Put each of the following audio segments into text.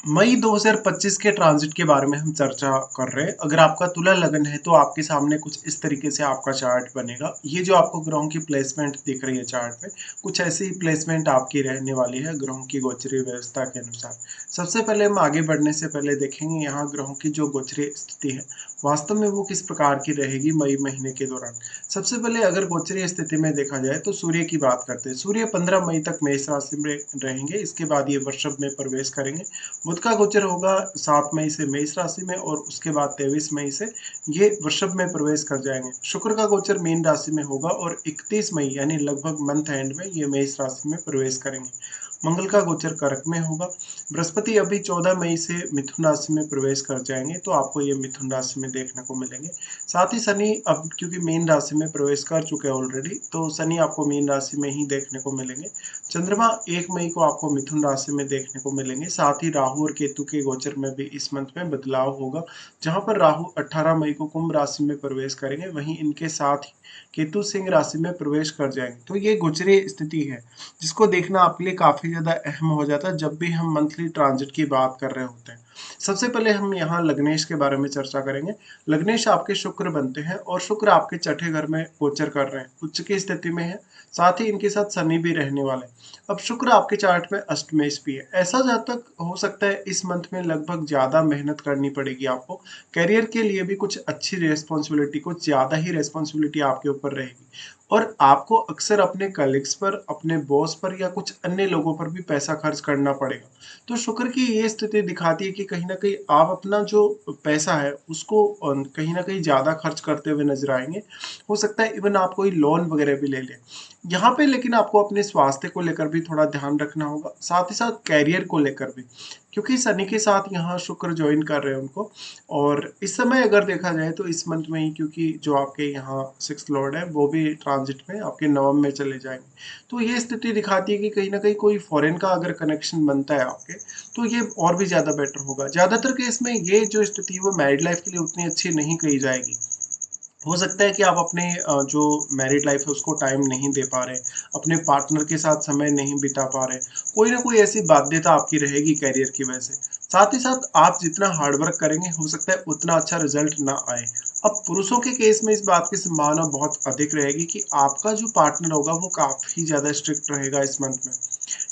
मई 2025 के ट्रांजिट के बारे में हम चर्चा कर रहे हैं। अगर आपका तुला लगन है तो आपके सामने कुछ इस तरीके से आपका चार्ट बनेगा। ये जो आपको ग्रहों की प्लेसमेंट दिख रही है चार्ट पे, कुछ ऐसी ही प्लेसमेंट आपकी रहने वाली है ग्रहों की गोचरीय व्यवस्था के अनुसार। सबसे पहले हम आगे बढ़ने से पहले देखेंगे यहाँ ग्रहों की जो गोचरीय स्थिति है, वास्तव में वो किस प्रकार की रहेगी मई महीने के दौरान। सबसे पहले अगर गोचरीय स्थिति में देखा जाए तो सूर्य की बात करते हैं। सूर्य 15 मई तक मेष राशि में रहेंगे, इसके बाद ये वृषभ में प्रवेश करेंगे। बुध का गोचर होगा 7 मई से मेष राशि में और उसके बाद 23 मई से ये वृषभ में प्रवेश कर जाएंगे। शुक्र का गोचर मीन राशि में होगा और 31 मई यानी लगभग मंथ एंड में ये मेष राशि में प्रवेश करेंगे। मंगल का गोचर कर्क में होगा। बृहस्पति अभी 14 मई से मिथुन राशि में प्रवेश कर जाएंगे, तो आपको ये मिथुन राशि में देखने को मिलेंगे। साथ ही शनि अब क्योंकि मीन राशि में प्रवेश कर चुके हैं ऑलरेडी, तो शनि आपको मीन राशि में ही देखने को मिलेंगे। चंद्रमा 1 मई को आपको मिथुन राशि में देखने को मिलेंगे। साथ ही राहु और केतु के गोचर में भी इस मंथ में बदलाव होगा, जहां पर राहु 18 मई को कुंभ राशि में प्रवेश करेंगे, वहीं इनके साथ ही केतु सिंह राशि में प्रवेश कर जाएंगे। तो ये गोचरीय स्थिति है, जिसको देखना आपके लिए काफी ज्यादा अहम हो जाता है जब भी हम मंथली ट्रांजिट की बात कर रहे होते हैं। सबसे पहले हम यहाँ लग्नेश के बारे में चर्चा करेंगे। लग्नेश आपके शुक्र बनते हैं और शुक्र आपके छठे घर में गोचर कर रहे हैं, उच्च की स्थिति में है। साथ ही इनके साथ शनि भी रहने वाले हैं। अब शुक्र आपके चार्ट में अष्टमेश भी है। ऐसा जातक हो सकता है इस मंथ में लगभग ज्यादा मेहनत करनी पड़ेगी आपको। करियर के लिए भी कुछ अच्छी रिस्पॉन्सिबिलिटी, कुछ ज्यादा ही रिस्पॉन्सिबिलिटी आपके ऊपर रहेगी और आपको अक्सर अपने कलीग्स पर, अपने बॉस पर या कुछ अन्य लोगों पर भी पैसा खर्च करना पड़ेगा। तो शुक्र की ये स्थिति दिखाती है कि कहीं ना कहीं आप अपना जो पैसा है उसको कहीं ना कहीं ज्यादा खर्च करते हुए नजर आएंगे। हो सकता है इवन आप कोई लोन वगैरह भी ले लें यहाँ पे, लेकिन आपको अपने स्वास्थ्य को लेकर भी थोड़ा ध्यान रखना होगा, साथ ही साथ कैरियर को लेकर भी, क्योंकि शनि के साथ यहाँ शुक्र ज्वाइन कर रहे हैं उनको। और इस समय अगर देखा जाए तो इस मंथ में ही, क्योंकि जो आपके यहाँ सिक्स लॉर्ड है वो भी ट्रांजिट में आपके नवम में चले जाएंगे, तो ये स्थिति दिखाती है कि कहीं ना कहीं कोई फॉरेन का अगर कनेक्शन बनता है आपके, तो ये और भी ज्यादा बेटर होगा। ज्यादातर केस में ये जो स्थिति है वो मैरिड लाइफ के लिए उतनी अच्छी नहीं कही जाएगी। हो सकता है कि आप अपने जो मैरिड लाइफ है उसको टाइम नहीं दे पा रहे, अपने पार्टनर के साथ समय नहीं बिता पा रहे, कोई ना कोई ऐसी बाध्यता आपकी रहेगी कैरियर की वजह से। साथ ही साथ आप जितना हार्ड वर्क करेंगे हो सकता है उतना अच्छा रिजल्ट ना आए। अब पुरुषों के केस में इस बात की संभावना बहुत अधिक रहेगी कि आपका जो पार्टनर होगा वो काफी ज्यादा स्ट्रिक्ट रहेगा इस मंथ में।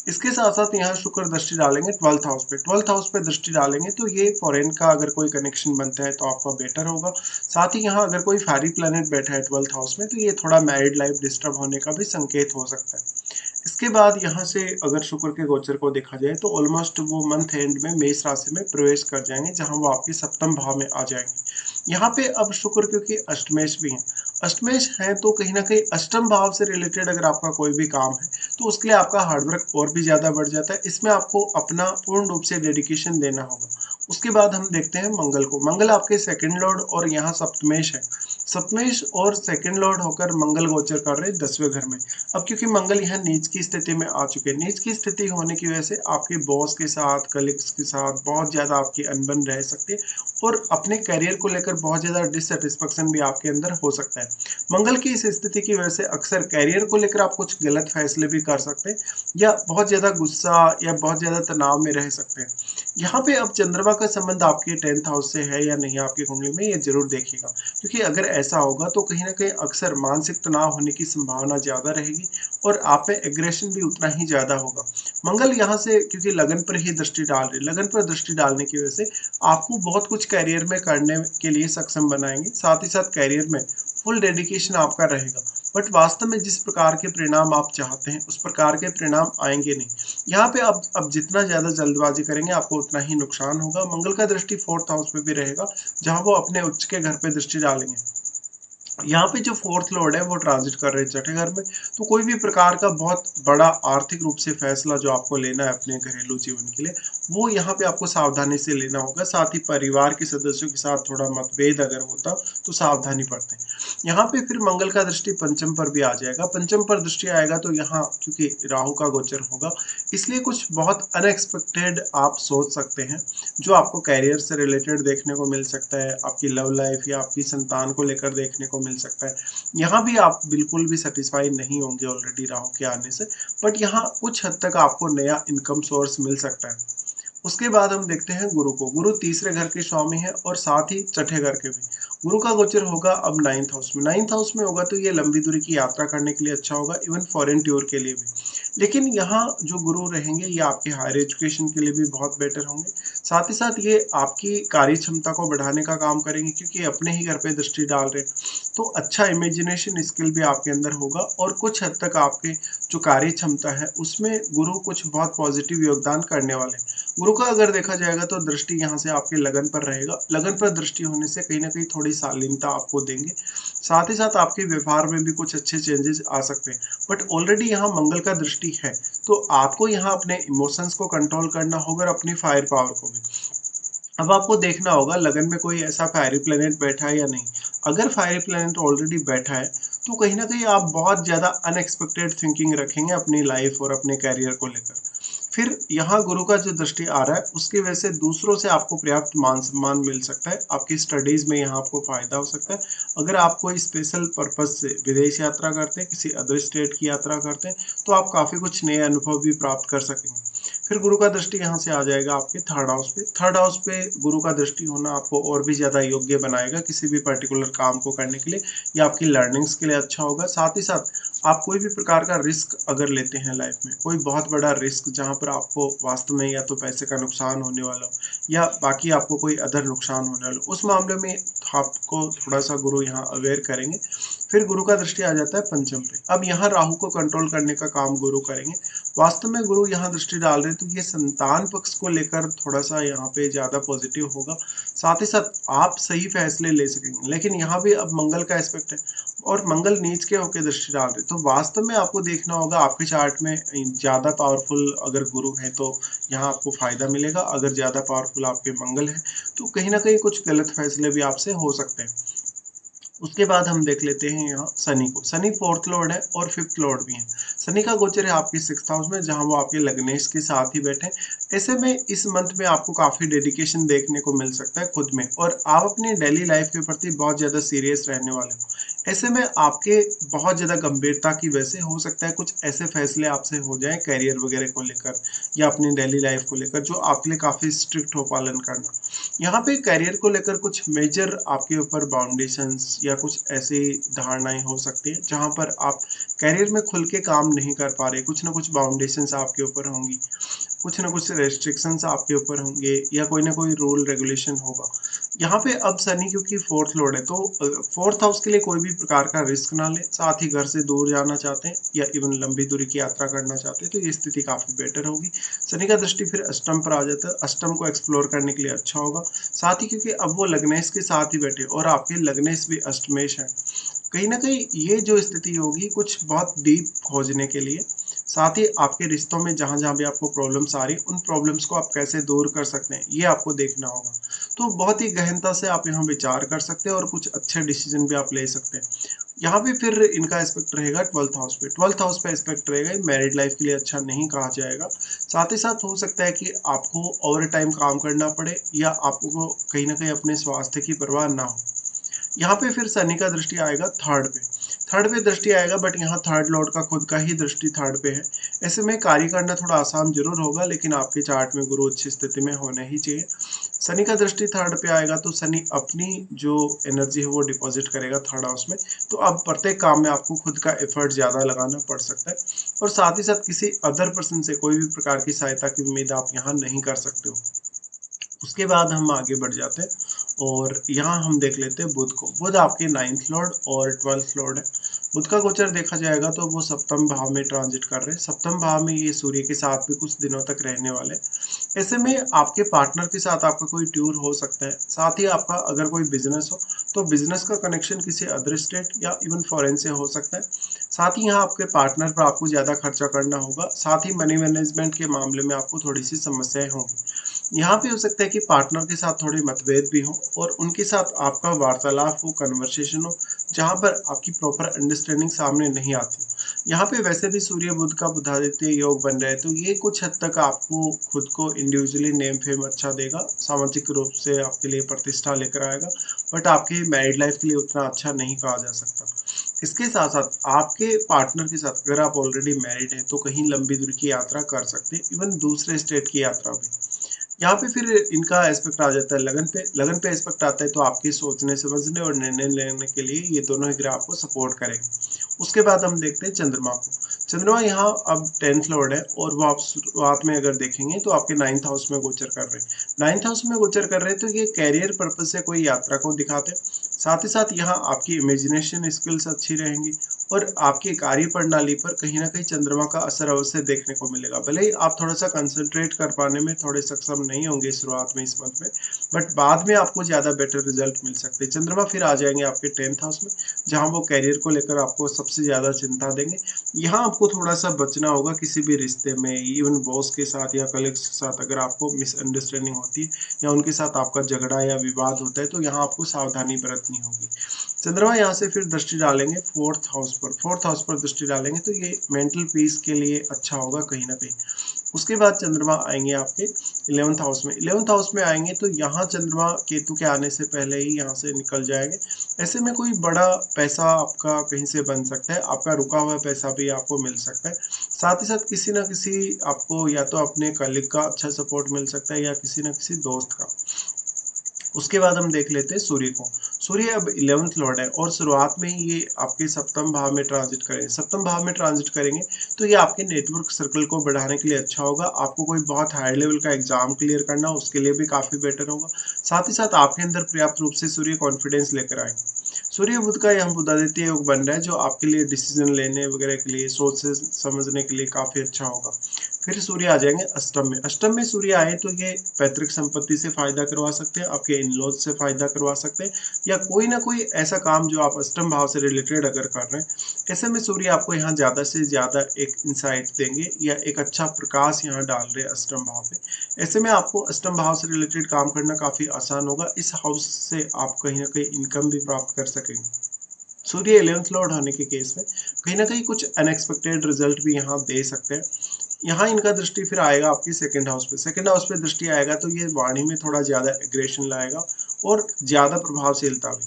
इसके साथ साथ यहाँ शुक्र दृष्टि डालेंगे 12th हाउस पे, 12th हाउस पे दृष्टि डालेंगे तो ये फॉरेन का अगर कोई कनेक्शन बनता है तो आपका बेटर होगा। साथ ही यहाँ अगर कोई फैरी प्लैनेट बैठा है 12th हाउस में, तो ये थोड़ा मैरिड लाइफ डिस्टर्ब होने का भी संकेत हो सकता है। इसके बाद यहाँ से अगर शुक्र के गोचर को देखा जाए तो ऑलमोस्ट वो मंथ एंड में मेष राशि में प्रवेश कर जाएंगे, जहां वो आपके सप्तम भाव में आ जाएंगे। यहाँ पे अब शुक्र क्योंकि अष्टमेश भी है, अष्टमेश है तो कहीं ना कहीं अष्टम भाव से रिलेटेड अगर आपका कोई भी काम है तो उसके लिए आपका हार्डवर्क और भी ज्यादा बढ़ जाता है। इसमें आपको अपना पूर्ण रूप से डेडिकेशन देना होगा। उसके बाद हम देखते हैं मंगल को। मंगल आपके सेकंड लॉर्ड और यहाँ सप्तमेश है। सप्तमेश और सेकंड लॉर्ड होकर मंगल गोचर कर रहे हैं 10वें घर में। अब क्योंकि मंगल यहाँ नीच की स्थिति में आ चुके हैं, नीच की स्थिति होने की वजह से आपके बॉस के साथ, कलीग्स के साथ बहुत ज्यादा आपकी अनबन रह सकती है और अपने करियर को लेकर बहुत ज्यादा डिससेटिस्फेक्शन भी आपके अंदर हो सकता है। मंगल की इस स्थिति की वजह से अक्सर करियर को लेकर आप कुछ गलत फैसले भी कर सकते हैं या बहुत ज्यादा गुस्सा या बहुत ज्यादा तनाव में रह सकते हैं। यहाँ पे अब चंद्रमा का संबंध आपके 10th हाउस से है या नहीं आपकी कुंडली में, ये जरूर देखिएगा, क्योंकि अगर ऐसा होगा तो कहीं ना कहीं अक्सर मानसिक तनाव होने की संभावना ज्यादा रहेगी और आप में एग्रेशन भी उतना ही ज्यादा होगा। मंगल यहाँ से क्योंकि लगन पर ही दृष्टि डाल रहे, लगन पर दृष्टि डालने की वजह से आपको बहुत कुछ करियर में करने के लिए सक्षम बनाएंगे। साथ ही साथ करियर में फुल डेडिकेशन आपका रहेगा, बट वास्तव में जिस प्रकार के परिणाम आप चाहते हैं उस प्रकार के परिणाम आएंगे नहीं। यहाँ पे अब जितना ज्यादा जल्दबाजी करेंगे आपको उतना ही नुकसान होगा। मंगल का दृष्टि 4th हाउस में भी रहेगा, जहां वो अपने उच्च के घर पे दृष्टि डालेंगे। यहाँ पे जो 4th लॉर्ड है वो ट्रांजिट कर रहे हैं छठे घर में, तो कोई भी प्रकार का बहुत बड़ा आर्थिक रूप से फैसला जो आपको लेना है अपने घरेलू जीवन के लिए, वो यहाँ पे आपको सावधानी से लेना होगा। साथ ही परिवार के सदस्यों के साथ थोड़ा मतभेद अगर होता तो सावधानी बरतें। यहाँ पे फिर मंगल का दृष्टि पंचम पर भी आ जाएगा। पंचम पर दृष्टि आएगा तो यहाँ क्योंकि राहु का गोचर होगा, इसलिए कुछ बहुत अनएक्सपेक्टेड आप सोच सकते हैं, जो आपको कैरियर से रिलेटेड देखने को मिल सकता है, आपकी लव लाइफ या आपकी संतान को लेकर देखने को मिल सकता है। यहाँ भी आप बिल्कुल भी सेटिस्फाई नहीं होंगे ऑलरेडी राहु के आने से, बट यहाँ कुछ हद तक आपको नया इनकम सोर्स मिल सकता है। उसके बाद हम देखते हैं गुरु को। गुरु तीसरे घर के स्वामी है और साथ ही छठे घर के भी। गुरु का गोचर होगा अब 9th हाउस में। 9th हाउस में होगा तो ये लंबी दूरी की यात्रा करने के लिए अच्छा होगा, इवन फॉरेन टूर के लिए भी। लेकिन यहाँ जो गुरु रहेंगे ये आपके हायर एजुकेशन के लिए भी बहुत बेटर होंगे। साथ ही साथ ये आपकी कार्य क्षमता को बढ़ाने का काम करेंगे, क्योंकि अपने ही घर पे दृष्टि डाल रहे हैं। तो अच्छा इमेजिनेशन स्किल भी आपके अंदर होगा और कुछ हद तक आपके जो कार्य क्षमता है उसमें गुरु कुछ बहुत पॉजिटिव योगदान करने वाले हैं। गुरु का अगर देखा जाएगा तो दृष्टि यहाँ से आपके लगन पर रहेगा। लगन पर दृष्टि होने से कहीं न कहीं थोड़ी शालीनता आपको देंगे। साथ ही साथ आपके व्यवहार में भी कुछ अच्छे चेंजेस आ सकते हैं। बट ऑलरेडी यहाँ मंगल का दृष्टि है, तो आपको यहाँ अपने इमोशंस को कंट्रोल करना होगा और अपनी फायर पावर को भी। अब आपको देखना होगा लगन में कोई ऐसा फायरी प्लैनेट बैठा है या नहीं। अगर फायरी प्लैनेट ऑलरेडी बैठा है, तो कहीं न कहीं आप बहुत ज़्यादा अनएक्सपेक्टेड थिंकिंग रखेंगे अपनी लाइफ़ और अपने करियर को लेकर। फिर यहाँ गुरु का जो दृष्टि आ रहा है, उसकी वजह से दूसरों से आपको पर्याप्त मान-सम्मान मिल सकता है। आपकी स्टडीज़ में यहाँ आपको फ़ायदा हो सकता है। अगर आप कोई स्पेशल पर्पज़ से विदेश यात्रा करते हैं, किसी अदर स्टेट की यात्रा करते हैं, तो आप काफ़ी कुछ नए अनुभव भी प्राप्त कर सकेंगे। फिर गुरु का दृष्टि यहाँ से आ जाएगा आपके थर्ड हाउस पे। थर्ड हाउस पे गुरु का दृष्टि होना आपको और भी ज़्यादा योग्य बनाएगा किसी भी पर्टिकुलर काम को करने के लिए, या आपकी लर्निंग्स के लिए अच्छा होगा। साथ ही साथ आप कोई भी प्रकार का रिस्क अगर लेते हैं लाइफ में, कोई बहुत बड़ा रिस्क जहाँ पर आपको वास्तव में या तो पैसे का नुकसान होने वाला हो या बाकी आपको कोई अदर नुकसान होने वाला हो, उस मामले में आपको थोड़ा-सा गुरु यहाँ अवेयर करेंगे। फिर गुरु का दृष्टि आ जाता है पंचम पे। अब यहाँ राहु को कंट्रोल करने का काम गुरु करेंगे। वास्तव में गुरु यहाँ दृष्टि डाल रहे हैं तो ये संतान पक्ष को लेकर थोड़ा-सा यहाँ पे ज़्यादा पॉजिटिव होगा। साथ ही साथ आप सही फैसले ले सकेंगे। लेकिन यहाँ भी अब मंगल का एस्पेक्ट है और मंगल नीच के होके दृष्टि डाल रहे हैं। तो वास्तव में आपको देखना होगा आपके चार्ट में ज़्यादा पावरफुल अगर गुरु हैं तो यहाँ आपको फ़ायदा मिलेगा। अगर ज़्यादा पावरफुल आपके मंगल हैं, तो कहीं न कहीं कुछ गलत फैसले भी आपसे हो सकते हैं। उसके बाद हम देख लेते हैं यहाँ शनि को। शनि 4th लॉर्ड है और 5th लॉर्ड भी है। शनि का गोचर है आपके 6th हाउस में, जहाँ वो आपके लग्नेश के साथ ही बैठे हैं। ऐसे में इस मंथ में आपको काफ़ी डेडिकेशन देखने को मिल सकता है खुद में, और आप अपनी डेली लाइफ के प्रति बहुत ज़्यादा सीरियस रहने वाले हो। ऐसे में आपके बहुत ज़्यादा गंभीरता की वजह से हो सकता है कुछ ऐसे फैसले आपसे हो जाएँ करियर वगैरह को लेकर या अपनी डेली लाइफ को लेकर, जो आपके लिए काफ़ी स्ट्रिक्ट हो पालन करना। यहाँ पे करियर को लेकर कुछ मेजर आपके ऊपर बाउंडेशंस या कुछ ऐसी धारणाएँ हो सकती हैं, जहाँ पर आप करियर में खुल के काम नहीं कर पा रहे, कुछ ना कुछ बाउंडेशंस आपके ऊपर होंगी, कुछ ना कुछ रेस्ट्रिक्शंस आपके ऊपर होंगे या कोई ना कोई रूल रेगुलेशन होगा। यहाँ पे अब शनि क्योंकि 4th लॉर्ड है, तो 4th हाउस के लिए कोई भी प्रकार का रिस्क ना लें, साथ ही घर से दूर जाना चाहते हैं या इवन लंबी दूरी की यात्रा करना चाहते हैं, तो ये स्थिति काफ़ी बेटर होगी। शनि का दृष्टि फिर अष्टम पर आ जाता है, अष्टम को एक्सप्लोर करने के लिए अच्छा होगा। साथ ही क्योंकि अब वो लग्नेश के साथ ही बैठे और आपके लग्नेश भी अष्टमेश है, कहीं न कहीं ये जो स्थिति होगी कुछ बहुत डीप खोजने के लिए, साथ ही आपके रिश्तों में जहाँ-जहाँ भी आपको प्रॉब्लम्स आ रही हैं, उन प्रॉब्लम्स को आप कैसे दूर कर सकते हैं, ये आपको देखना होगा। तो बहुत ही गहनता से आप यहाँ विचार कर सकते हैं और कुछ अच्छे डिसीज़न भी आप ले सकते हैं। यहाँ पे फिर इनका एस्पेक्ट रहेगा 12th हाउस पे। 12th हाउस पे एस्पेक्ट रहेगा, ये मैरिड लाइफ़ के लिए अच्छा नहीं कहा जाएगा। साथ ही साथ हो सकता है कि आपको ओवरटाइम काम करना पड़े या आपको कहीं न कहीं अपने स्वास्थ्य की परवाह ना हो। यहाँ पे फिर शनि का दृष्टि आएगा थर्ड पे। थर्ड पे दृष्टि आएगा, बट यहाँ थर्ड लॉर्ड का खुद का ही दृष्टि थर्ड पे है। ऐसे में कार्य करना थोड़ा आसान ज़रूर होगा, लेकिन आपके चार्ट में गुरु अच्छी स्थिति में होना ही चाहिए। शनि का दृष्टि थर्ड पे आएगा तो शनि अपनी जो एनर्जी है वो डिपॉज़िट करेगा थर्ड हाउस में। तो अब प्रत्येक काम में आपको खुद का एफर्ट ज़्यादा लगाना पड़ सकता है, और साथ ही साथ किसी अदर पर्सन से कोई भी प्रकार की सहायता की उम्मीद आप यहाँ नहीं कर सकते हो। उसके बाद हम आगे बढ़ जाते हैं और यहाँ हम देख लेते हैं बुध को। बुध आपके 9th लॉर्ड और 12th लॉर्ड है। बुध का गोचर देखा जाएगा तो वो सप्तम भाव में ट्रांजिट कर रहे हैं। सप्तम भाव में ये सूर्य के साथ भी कुछ दिनों तक रहने वाले हैं। ऐसे में आपके पार्टनर के साथ आपका कोई टूर हो सकता है। साथ ही आपका अगर कोई बिजनेस हो तो बिजनेस का कनेक्शन किसी अदर स्टेट या इवन फॉरेन से हो सकता है। साथ ही यहाँ आपके पार्टनर पर आपको ज़्यादा खर्चा करना होगा। साथ ही मनी मैनेजमेंट के मामले में आपको थोड़ी सी समस्याएं होंगी। यहाँ पे हो सकता है कि पार्टनर के साथ थोड़े मतभेद भी हों और उनके साथ आपका वार्तालाप हो, कन्वर्सेशन हो, जहाँ पर आपकी प्रॉपर अंडरस्टैंडिंग सामने नहीं आती। यहाँ पे वैसे भी सूर्य बुध का बुधादित्य योग बन रहा है, तो ये कुछ हद तक आपको खुद को इंडिविजुअली नेम फेम अच्छा देगा, सामाजिक रूप से आपके लिए प्रतिष्ठा लेकर आएगा, बट आपकी मैरिड लाइफ के लिए उतना अच्छा नहीं कहा जा सकता। इसके साथ-साथ आपके पार्टनर के साथ अगर आप ऑलरेडी मैरिड हैं, तो कहीं लंबी दूरी की यात्रा कर सकते हैं, इवन दूसरे स्टेट की यात्रा भी। यहाँ पे फिर इनका एस्पेक्ट आ जाता है लगन पे। लगन पे एस्पेक्ट आता है तो आपके सोचने, समझने और निर्णय लेने के लिए ये दोनों ही ग्रह आपको सपोर्ट करेंगे। उसके बाद हम देखते हैं चंद्रमा को। चंद्रमा यहाँ अब 10th लॉर्ड है और वो आप शुरुआत में अगर देखेंगे तो आपके 9th हाउस में गोचर कर रहे हैं। 9th हाउस में गोचर कर रहे हैं तो ये करियर पर्पज से कोई यात्रा को दिखाते हैं। साथ ही साथ यहाँ आपकी इमेजिनेशन स्किल्स अच्छी रहेंगी और आपकी कार्य प्रणाली पर कहीं न कहीं चंद्रमा का असर अवश्य देखने को मिलेगा। भले ही आप थोड़ा-सा कंसंट्रेट कर पाने में थोड़े सक्षम नहीं होंगे शुरुआत में इस मंथ में, बट बाद में आपको ज़्यादा बेटर रिज़ल्ट मिल सकते हैं। चंद्रमा फिर आ जाएँगे आपके 10th हाउस में, जहाँ वो करियर को लेकर आपको सबसे ज़्यादा चिंता देंगे। यहाँ आपको थोड़ा-सा बचना होगा किसी भी रिश्ते में, इवन बॉस के साथ या कलीग्स के साथ अगर आपको मिसअंडरस्टैंडिंग होती है या उनके साथ आपका झगड़ा या विवाद होता है, तो यहाँ आपको सावधानी बरतनी होगी। चंद्रमा यहाँ से फिर दृष्टि डालेंगे 4th हाउस पर। 4th हाउस पर दृष्टि डालेंगे तो ये मेंटल पीस के लिए अच्छा होगा कहीं न कहीं। उसके बाद चंद्रमा आएँगे आपके 11th हाउस में। 11th हाउस में आएँगे तो यहाँ चंद्रमा केतु के आने से पहले ही यहाँ से निकल जाएँगे। ऐसे में कोई बड़ा पैसा आपका कहीं से बन सकता है, आपका रुका हुआ पैसा भी आपको मिल सकता है। साथ ही साथ किसी न किसी आपको या तो अपने कलीग का अच्छा सपोर्ट मिल सकता है या किसी न किसी दोस्त का। उसके बाद हम देख लेते हैं सूर्य को। सूर्य अब 11th लॉर्ड है और शुरुआत में ही ये आपके सप्तम भाव में ट्रांजिट करेंगे। सप्तम भाव में ट्रांजिट करेंगे तो ये आपके नेटवर्क सर्कल को बढ़ाने के लिए अच्छा होगा। आपको कोई बहुत हाई लेवल का एग्जाम क्लियर करना हो उसके लिए भी काफ़ी बेटर होगा। साथ ही साथ आपके अंदर पर्याप्त रूप से सूर्य कॉन्फिडेंस लेकर आएँगे। सूर्य बुध का यहाँ बुधादित्य योग बन रहा है जो आपके लिए डिसीजन लेने वगैरह के लिए, सोच से समझने के लिए काफ़ी अच्छा होगा। फिर सूर्य आ जाएँगे अष्टम में। अष्टम में सूर्य आए तो ये पैतृक संपत्ति से फ़ायदा करवा सकते हैं, आपके इन-लॉज़ से फ़ायदा करवा सकते हैं या कोई ना कोई ऐसा काम जो आप अष्टम भाव से रिलेटेड अगर कर रहे हैं, ऐसे में सूर्य आपको यहाँ ज़्यादा से ज़्यादा एक इनसाइट देंगे या एक अच्छा प्रकाश यहाँ डाल रहे हैं अष्टम भाव पे। ऐसे में आपको अष्टम भाव से रिलेटेड काम करना काफ़ी आसान होगा। इस हाउस से आप कहीं न कहीं इनकम भी प्राप्त कर सकेंगे। सूर्य 11th लॉर्ड होने के केस में कहीं न कहीं कुछ अनएक्सपेक्टेड रिज़ल्ट भी यहाँ दे सकते हैं। यहाँ इनका दृष्टि फिर आएगा आपके सेकंड हाउस पे। सेकंड हाउस पे दृष्टि आएगा तो ये वाणी में थोड़ा ज़्यादा एग्रेशन लाएगा और ज़्यादा प्रभावशीलता भी।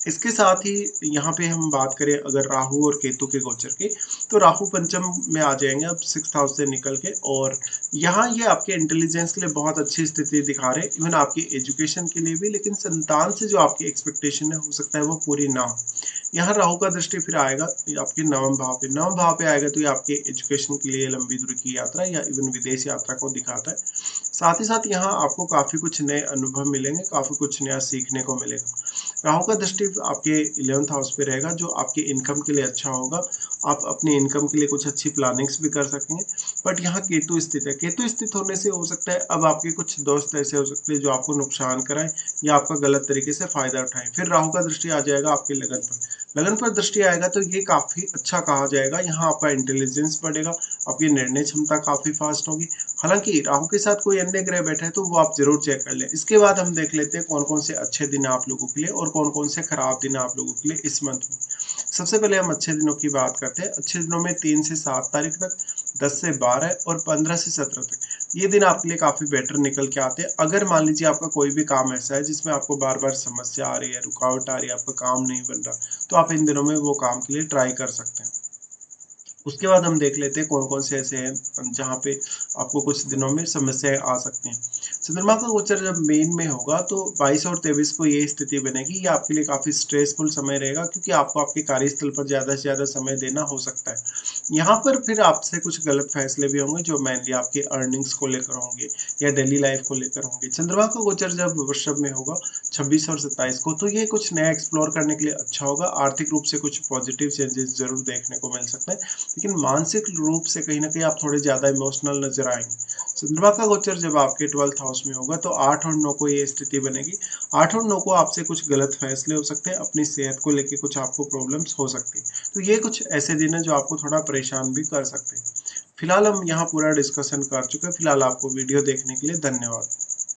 इसके साथ ही यहाँ पे हम बात करें अगर राहु और केतु के गोचर की, तो राहु पंचम में आ जाएँगे अब 6th हाउस से निकल के और यहाँ ये आपके इंटेलिजेंस के लिए बहुत अच्छी स्थिति दिखा रहे हैं, इवन आपकी एजुकेशन के लिए भी, लेकिन संतान से जो आपकी एक्सपेक्टेशन है, हो सकता है वो पूरी ना हो। यहाँ राहु का दृष्टि फिर आएगा ये आपके नवम भाव पे। नवम भाव पे आएगा तो ये आपके एजुकेशन के लिए लंबी दूरी की यात्रा या इवन विदेश यात्रा को दिखाता है। साथ ही साथ यहाँ आपको काफ़ी कुछ नए अनुभव मिलेंगे, काफ़ी कुछ नया सीखने को मिलेगा। राहु का दृष्टि आपके 11th हाउस पे रहेगा जो आपके इनकम के लिए अच्छा होगा। आप अपनी इनकम के लिए कुछ अच्छी प्लानिंग्स भी कर सकेंगे। बट यहाँ केतु स्थित है। केतु स्थित होने से हो सकता है अब आपके कुछ दोस्त ऐसे हो सकते हैं जो आपको नुकसान कराएँ या आपका गलत तरीके से फ़ायदा उठाएँ। फिर राहु का दृष्टि आ जाएगा आपके लगन पर। लगन पर दृष्टि आएगा तो ये काफ़ी अच्छा कहा जाएगा। यहाँ आपका इंटेलिजेंस बढ़ेगा, आपकी निर्णय क्षमता काफ़ी फ़ास्ट होगी। हालाँकि राहु के साथ कोई अन्य ग्रह बैठा है तो वो आप ज़रूर चेक कर लें। इसके बाद हम देख लेते हैं कौन-कौन से अच्छे दिन हैं आप लोगों के लिए और कौन-कौन से खराब दिन हैं आप लोगों के लिए इस मंथ में। सबसे पहले हम अच्छे दिनों की बात करते हैं। अच्छे दिनों में 3 से 7 तारीख तक, 10 से 12 और 15 से 17 तक। ये दिन आपके लिए काफ़ी बेटर निकल के आते हैं। अगर मान लीजिए आपका कोई भी काम ऐसा है जिसमें आपको बार-बार समस्या आ रही है, रुकावट आ रही है, आपका काम नहीं बन रहा, तो आप इन दिनों में वो काम के लिए ट्राई कर सकते हैं। उसके बाद हम देख लेते हैं कौन-कौन से ऐसे हैं जहाँ पे आपको कुछ दिनों में समस्याएँ आ सकती हैं। चंद्रमा का गोचर जब मीन में होगा तो 22 और 23 को ये स्थिति बनेगी, ये आपके लिए काफ़ी स्ट्रेसफुल समय रहेगा क्योंकि आपको आपके कार्यस्थल पर ज़्यादा से ज़्यादा समय देना हो सकता है। यहाँ पर फिर आपसे कुछ गलत फैसले भी होंगे जो मेनली आपके अर्निंग्स को लेकर होंगे या डेली लाइफ को लेकर होंगे। चंद्रमा का गोचर जब वृषभ में होगा 26 और 27 को तो ये कुछ नया एक्सप्लोर करने के लिए अच्छा होगा। आर्थिक रूप से कुछ पॉजिटिव चेंजेस ज़रूर देखने को मिल सकते हैं। लेकिन मानसिक रूप से कहीं न कहीं आप थोड़े ज़्यादा इमोशनल नज़र आएँगे। चंद्रमा का गोचर जब आपके 12th हाउस में होगा तो 8 और 9 को ये स्थिति बनेगी। 8 और 9 को आपसे कुछ गलत फैसले हो सकते हैं, अपनी सेहत को लेके कुछ आपको प्रॉब्लम्स हो सकती हैं। तो ये कुछ ऐसे दिन हैं जो आपको थोड़ा परेशान भी कर सकते हैं। फिलहाल हम यहाँ पूरा डिस्कशन कर चुके हैं। फिलहाल आपको वीडियो देखने के लिए धन्यवाद।